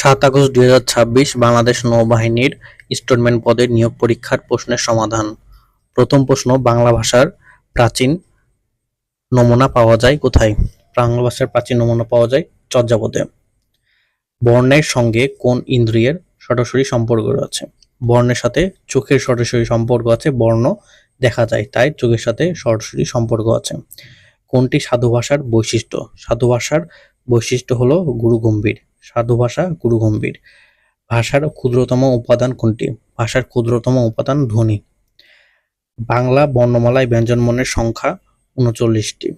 ৭ August ২০২৬ Bangladesh নৌবাহিনীর storeman পদে নিয়োগ পরীক্ষার প্রশ্নের সমাধান। প্রথম প্রশ্ন, বাংলা ভাষার প্রাচীন নমুনা পাওয়া যায় কোথায়? বাংলা ভাষার প্রাচীন নমুনা পাওয়া যায় চর্যাপদে। বর্ণের সঙ্গে কোন ইন্দ্রিয়ের সরাসরি সম্পর্ক আছে? বর্ণের সাথে চোখের সরাসরি সম্পর্ক আছে, বর্ণ দেখা যায় তাই চোখের সাথে সরাসরি সম্পর্ক আছে। কোনটি সাধু ভাষার বৈশিষ্ট্য? সাধু ভাষার বৈশিষ্ট্য হলো গুরুগম্ভীর। সাধু ভাষা গুরুগম্ভীর। ভাষার ক্ষুদ্রতম উপাদান কোনটি? ভাষার ক্ষুদ্রতম উপাদান ধ্বনি। বাংলা বর্ণমালায় ব্যঞ্জনবর্ণের সংখ্যা ৩৯টি।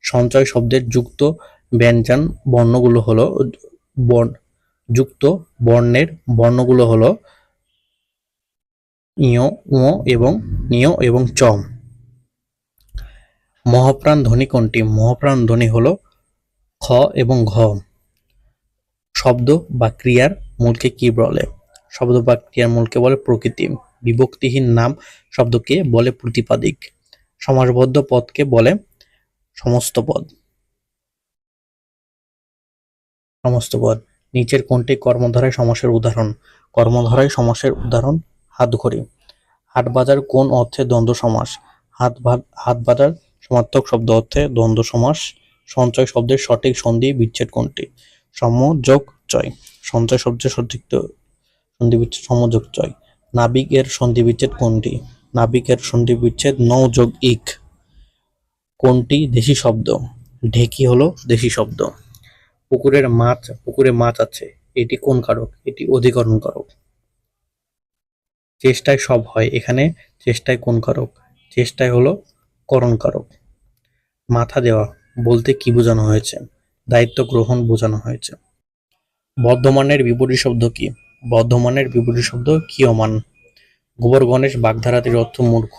সঞ্চয় শব্দের যুক্ত ব্যঞ্জন বর্ণগুলো হলো যুক্ত বর্ণের বর্ণগুলো হলো ইয়, উ এবং নিয় এবং চ। মহাপ্রাণ ধ্বনি কোনটি? মহাপ্রাণ ধ্বনি হলো খ এবং ঘ। শব্দ বা ক্রিয়ার মূলকে কি বলে? শব্দ বা ক্রিয়ার মূলকে বলে প্রকৃতি। বিভক্তিহীন নাম শব্দকে বলে প্রতিপাদিক। সমাসবদ্ধ পদকে বলে সমস্ত পদ। নিচের কোনটি কর্মধারয় সমাসের উদাহরণ? কর্মধারয় সমাসের উদাহরণ হাতঘড়ি। হাটবাজার কোন অর্থে দ্বন্দ্ব সমাস? হাটবাজার সমার্থক শব্দ অর্থে দ্বন্দ্ব সমাস। সঞ্চয় শব্দের সঠিক সন্ধি বিচ্ছেদ কোনটি? সমযোগ চয়। সঞ্চয় শব্দের সঠিক সন্ধি বিচ্ছেদ সমযোগ চয়। নাবিক এর সন্ধি বিচ্ছেদ কোনটি? নাবিক এর সন্ধি বিচ্ছেদ নৌ যোগ ইক। কোনটি দেশি শব্দ? ঢেকি হলো দেশি শব্দ। পুকুরে মাছ আছে, এটি কোন কারক? এটি অধিকরণ কারক। চেষ্টায় সব হয়, এখানে চেষ্টায় কোন কারক? চেষ্টায় হলো করণ কারক। মাথা দেওয়া বলতে কি বোঝানো হয়েছে? দায়িত্ব গ্রহণ বোঝানো হয়েছে। বর্ধমানের বিপরীত শব্দ কি? বর্ধমানের বিপরীত শব্দ ক্ষীয়মান। গোবর গণেশ বাগধারাটির অর্থ মূর্খ।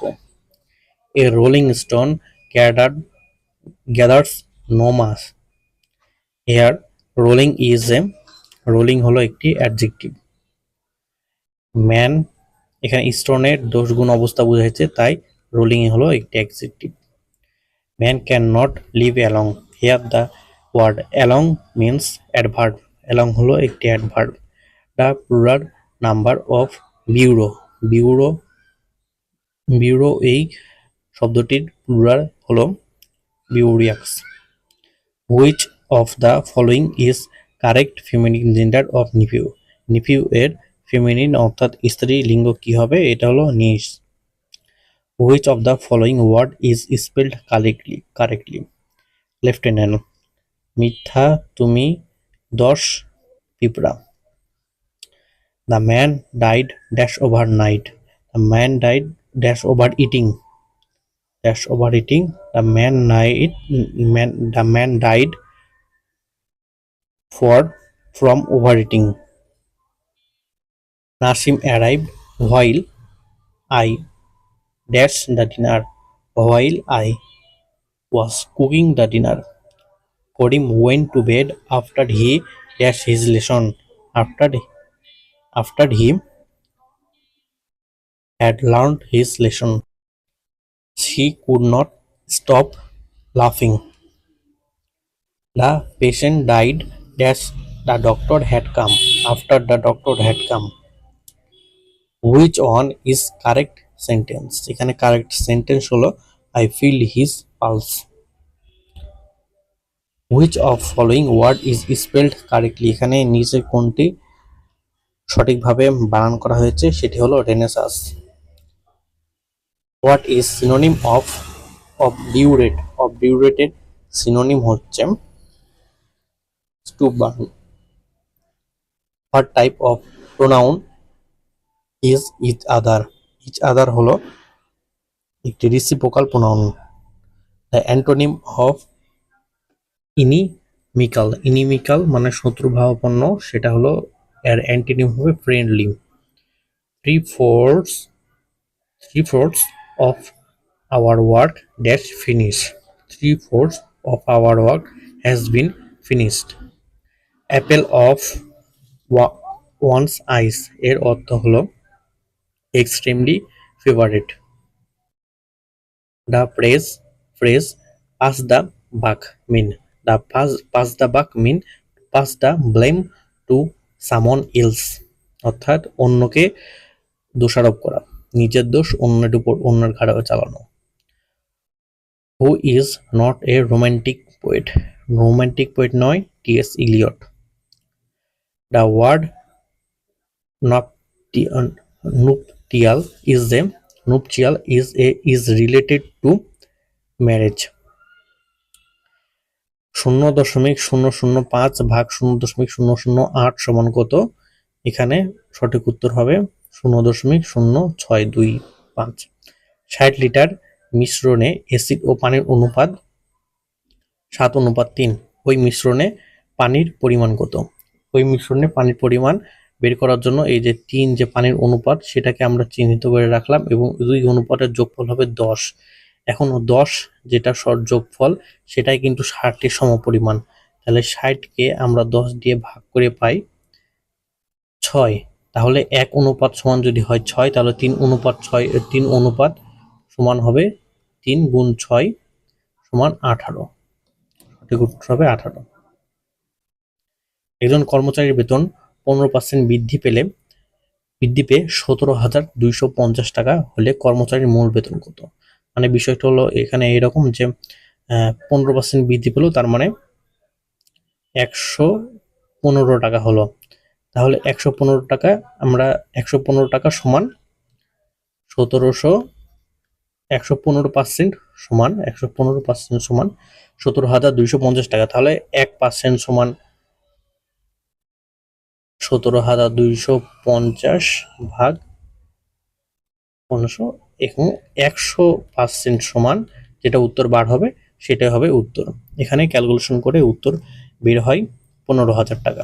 A rolling stone gathers no moss. Here rolling হলো একটি অ্যাডজেক্টিভ। ম্যান, এখানে স্টোনের দোষ গুণ অবস্থা বোঝাচ্ছে তাই রোলিং হলো একটি adjective. Man can not live along. Here the word along means adverb. Along হলো একটি adverb. The plural number of bureau এই শব্দটির প্লুরাল হলো bureaux. Which of the following is correct feminine gender of nephew? Nephew এর feminine অর্থাৎ স্ত্রী লিঙ্গ কি হবে? এটা হলো niece. Which of the following word is spelled correctly? Lieutenant. মিথ্যা তুমি 10 পিঁপড়া। The man died dash over night. The man died dash over eating. The man died from overeating. Nasim arrived while I dash the dinner. While I was cooking the dinner. Kodim went to bed after he dash his lesson. After he had learned his lesson. She could not stop laughing. The patient died dash the doctor had come. After the doctor had come. Which one is correct sentence? এখানে correct sentence হলো I feel his pulse. Which of following word is spelled correctly? এখানে নিচে কোনটি সঠিকভাবে বানান করা হয়েছে সেটি হলো Renaissance. What is synonym of obdurate? Obdurated synonym হচ্ছে stubborn. What type of pronoun is each other? Each other হলো একটি reciprocal pronoun. The antonym of inimical মানে শত্রুভাবাপন্ন, সেটা হলো এর অ্যান্টোনিম হবে friendly. Three-fourths of our work dash finish. 3/4 of our work has been finished. Apple of one's eyes এর অর্থ হলো extremely favorite. The phrase pass the buck mean. The pass the buck mean pass the blame to সামন else অর্থাৎ অন্যকে দোষারোপ করা, নিজের দোষ অন্যের উপর অন্যের ঘাড়ে চালানো। Who is not a romantic poet, romantic poet নয় T S. Eliot. The word nuptial is related to marriage. 0.005 ভাগ 0.008 সমান কত? এখানে সঠিক উত্তর হবে 0.0625। 60 লিটার মিশ্রণে অ্যাসিড ও পানির অনুপাত 7:3। ওই মিশ্রণে পানির পরিমাণ কত? ওই মিশ্রণে পানির পরিমাণ বের করার জন্য এই যে 3 যে পানির অনুপাত সেটাকে আমরা চিহ্নিত করে রাখলাম এবং দুই অনুপাতের যোগফল হবে 10। এখন 10 যেটা যোগফল সেটাই কিন্তু 60 এর সমপরিমাণ। তাহলে 60 কে আমরা 10 দিয়ে ভাগ করে পাই 6। তাহলে 1 অনুপাত সমান যদি হয় 6 তাহলে 3 অনুপাত সমান হবে 3 গুণ 6 সমান 18। সঠিক উত্তর হবে 18। একজন কর্মচারীর বেতন 15% বৃদ্ধি পেয়ে 17,250 টাকা হলে কর্মচারীর মূল বেতন কত? মানে বিষয়টা হলো এখানে এরকম যে 15% বৃদ্ধি পেল, তার মানে 115 টাকা হলো। তাহলে 115 টাকা আমরা 115 টাকা সমান 115% সমান 115% সমান 17,250 টাকা। তাহলে 1% সমান 17,250 ভাগ 1500 এবং 100% সমান যেটা উত্তর বার হবে সেটাই হবে উত্তর। এখানে ক্যালকুলেশন করে উত্তর বের হয় 15,000 টাকা।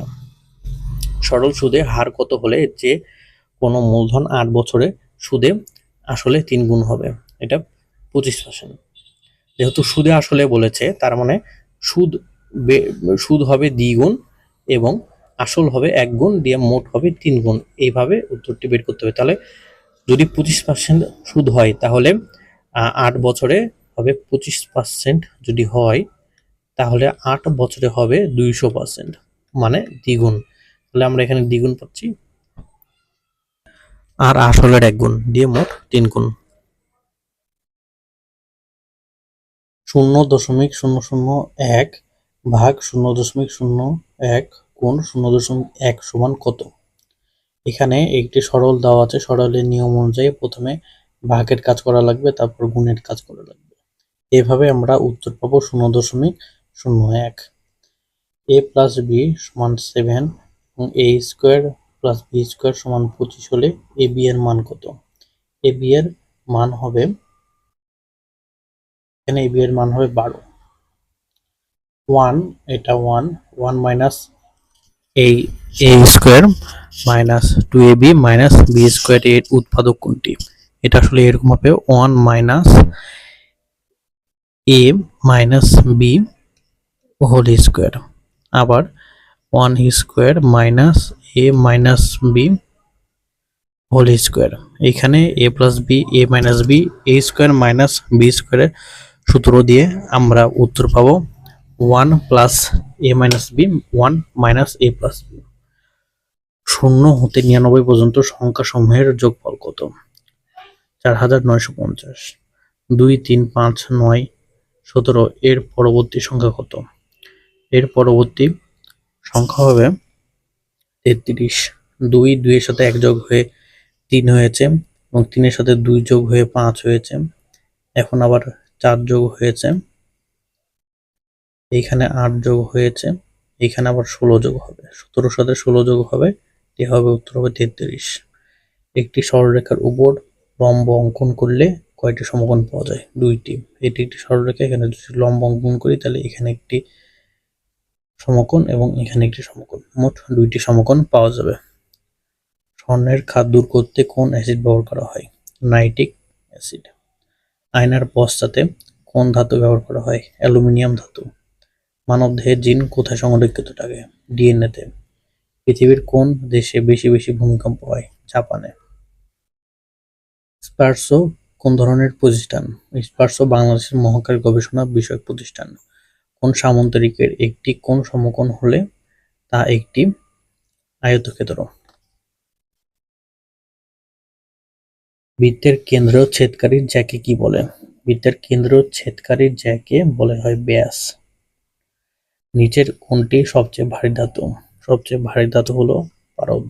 সরল সুদে হার কত হলে যে কোনো মূলধন 8 বছরে সুদে আসলে 3 গুণ হবে? এটা 25%। যেহেতু সুদে আসলে বলেছে তার মানে সুদ হবে দ্বিগুণ এবং আসল হবে 1 গুণ দিয়ে মোট হবে 3 গুণ। এইভাবে উত্তরটি বের করতে হবে। তাহলে যদি 25% সুদ হয় তাহলে 8 বছরে হবে 25% যদি হয় তাহলে 8 বছরে হবে 200%, মানে দ্বিগুণ। তাহলে আমরা এখানে দ্বিগুণ পাচ্ছি আর আসলের 1 গুণ দিয়ে মোট 3 গুণ। 0.001 ভাগ 0.01 গুণ 0.1 সমান কত? এখানে একটি সরল দেওয়া আছে, সরলের নিয়ম অনুযায়ী প্রথমে ভাগের কাজ করা লাগবে, তারপর গুণের কাজ করা লাগবে। এভাবে আমরা উত্তর পাবো 0.01। a প্লাস বি সমান 7 এবং a square plus b square সমান 25 হলে এ বি এর মান কত? এ বি এর মান হবে, এখানে এ বি এর মান হবে 12। 1 এটা 1 minus A square minus 2ab minus B square এর উৎপাদক কোনটি? এটা আসলে এরকম হবে 1 minus A minus B whole square, আবার 1 square minus A minus B whole square. এখানে A plus B A minus B A square minus B স্কোয়ারের সূত্র দিয়ে আমরা উত্তর পাবো 1 plus A minus B 1 minus A plus B. 0 হতে 99 পর্যন্ত সংখ্যা সমূহের যোগফল কত? 4,950। 2 3 5 9 17 এর পরবর্তী সংখ্যা কত? এর পরবর্তী সংখ্যা হবে 33। 2 এর সাথে 1 যোগ হয়ে 3 হয়েছে এবং 3 এর সাথে 2 যোগ হয়ে 5 হয়েছে। এখন আবার 4 যোগ হয়েছে, এইখানে 8 যোগ হয়েছে, এখানে আবার 16 যোগ হবে। 17 সাথে 16 যোগ হবে, এ হবে উত্তর হবে 33। একটি সরলরেখার উপর লম্ব অঙ্কন করলে কয়টি সমকোণ পাওয়া যায়? 2টি। এটি একটি সরলরেখা, এখানে যদি লম্ব অঙ্কন করি তাহলে এখানে একটি সমকোণ এবং এখানে একটি সমকোণ, মোট 2টি সমকোণ পাওয়া যাবে। স্বর্ণের খাদ দূর করতে কোন অ্যাসিড ব্যবহার করা হয়? Nitric acid. আয়নার পশ্চাতে কোন ধাতু ব্যবহার করা হয়? অ্যালুমিনিয়াম ধাতু। মানবদেহের জিন কোথায় সংরক্ষিত থাকে? ডিএনএতে। পৃথিবীর কোন দেশে বেশি বেশি ভূমিকম্প হয়? জাপানে। স্পারসো কোন ধরনের প্রতিষ্ঠান? স্পারসো বাংলাদেশের মহাকাশ গবেষণা বিষয়ক প্রতিষ্ঠান। কোন সামন্তরিকের একটি কোণ সমকোণ হলে তা একটি আয়তক্ষেত্র। বৃত্তের কেন্দ্র ছেদকারী জ্যাকে কি বলে? বৃত্তের কেন্দ্র ছেদকারী জ্যাকে বলা হয় ব্যাস। নিচের কোনটি সবচেয়ে ভারী ধাতু? সবচেয়ে ভারী ধাতু হলো পারদ।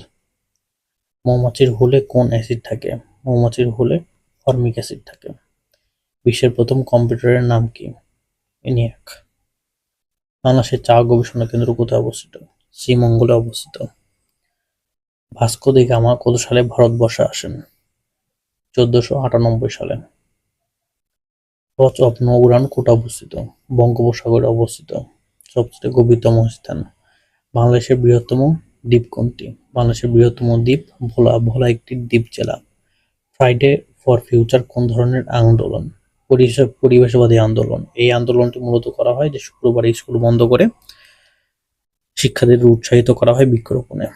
মৌমাছির হুলে কোন অ্যাসিড থাকে? মৌমাছির হুলে ফরমিক অ্যাসিড থাকে। বিশ্বের প্রথম কম্পিউটারের নাম কি? ENIAC। বাংলাদেশের চা গবেষণা কেন্দ্র কোথায় অবস্থিত? শ্রীমঙ্গলে অবস্থিত। ভাস্কো দে গামা কত সালে ভারতবর্ষে আসেন? 1498 সালে। টচ অফ নো উড়ান কোথায় অবস্থিত? বঙ্গোপসাগরে অবস্থিত। সবচেয়ে গভীরতম স্থান। বাংলাদেশের বৃহত্তম দ্বীপ কোনটি? বাংলাদেশের বৃহত্তম দ্বীপ ভোলা। ভোলা একটি দ্বীপ জেলা। ফ্রাইডে ফর ফিউচার কোন ধরনের আন্দোলন? পরিবেশবাদী আন্দোলন। এই আন্দোলনটি মূলত করা হয় যে শুক্রবার স্কুল বন্ধ করে শিক্ষার্থীদের উৎসাহিত করা হয় বৃক্ষরোপণে।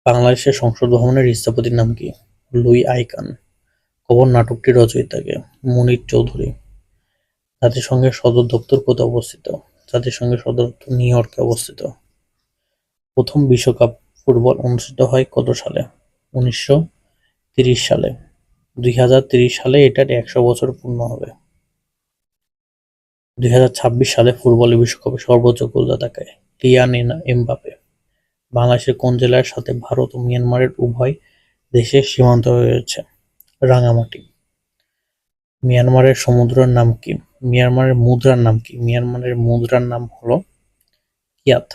বাংলাদেশের সংসদ ভবনের স্থপতির নাম কি? Louis I Kahn. কবর নাটকটির রচয়িতা কে? মুনীর চৌধুরী। জাতিসংঘের সদর দপ্তর কোথায় অবস্থিত? জাতিসংঘের সদর দপ্তর নিউ ইয়র্কে অবস্থিত। প্রথম বিশ্বকাপ ফুটবল অনুষ্ঠিত হয় কত সালে? 1930 সালে। 2030 সালে এটার 100 বছর পূর্ণ হবে। 2026 সালে ফুটবল বিশ্বকাপে সর্বোচ্চ গোলদাতা কে? Kylian Mbappe. বাংলাদেশের কোন জেলার সাথে ভারত ও মিয়ানমারের উভয় দেশের সীমান্ত রয়েছে? রাঙামাটি। মিয়ানমারের সমুদ্রের নাম কি? মিয়ানমারের মুদ্রার নাম কি? মিয়ানমারের মুদ্রার নাম হলো কিয়াত।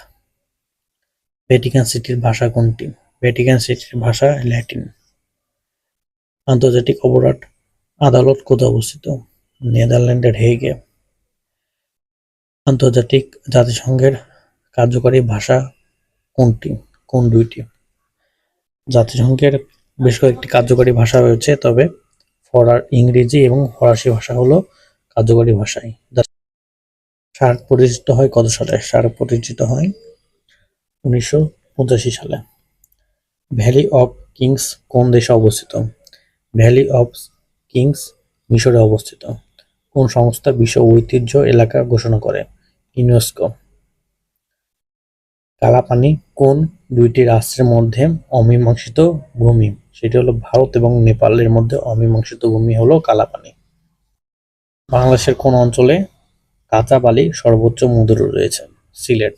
ভ্যাটিকান সিটির ভাষা কোনটি? ভ্যাটিকান সিটির ভাষা ল্যাটিন। আন্তর্জাতিক অপরাধ আদালত কোথায় অবস্থিত? নেদারল্যান্ডের হেগে। আন্তর্জাতিক জাতিসংঘের কার্যকরী ভাষা কোনটি? কোন দুইটি? জাতিসংঘের বেশ কয়েকটি কার্যকরী ভাষা রয়েছে, তবে ইংরেজি এবং ফরাসি ভাষা হলো কার্যকরী ভাষায়। সার্ক প্রতিষ্ঠিত হয় কত সালে? সার্ক প্রতিষ্ঠিত হয় 1985 সালে। ভ্যালি অফ কিংস কোন দেশে অবস্থিত? ভ্যালি অফ কিংস মিশরে অবস্থিত। কোন সংস্থা বিশ্ব ঐতিহ্য এলাকা ঘোষণা করে? ইউনেস্কো। কালাপানি কোন দুইটি রাষ্ট্রের মধ্যে অমীমাংসিত ভূমি? সেটি হলো ভারত এবং নেপালের মধ্যে অমীমাংসিত ভূমি হলো কালাপানি। বাংলাদেশের কোন অঞ্চলে কাঁচা বালি সর্বোচ্চ মজুদ রয়েছে? সিলেট।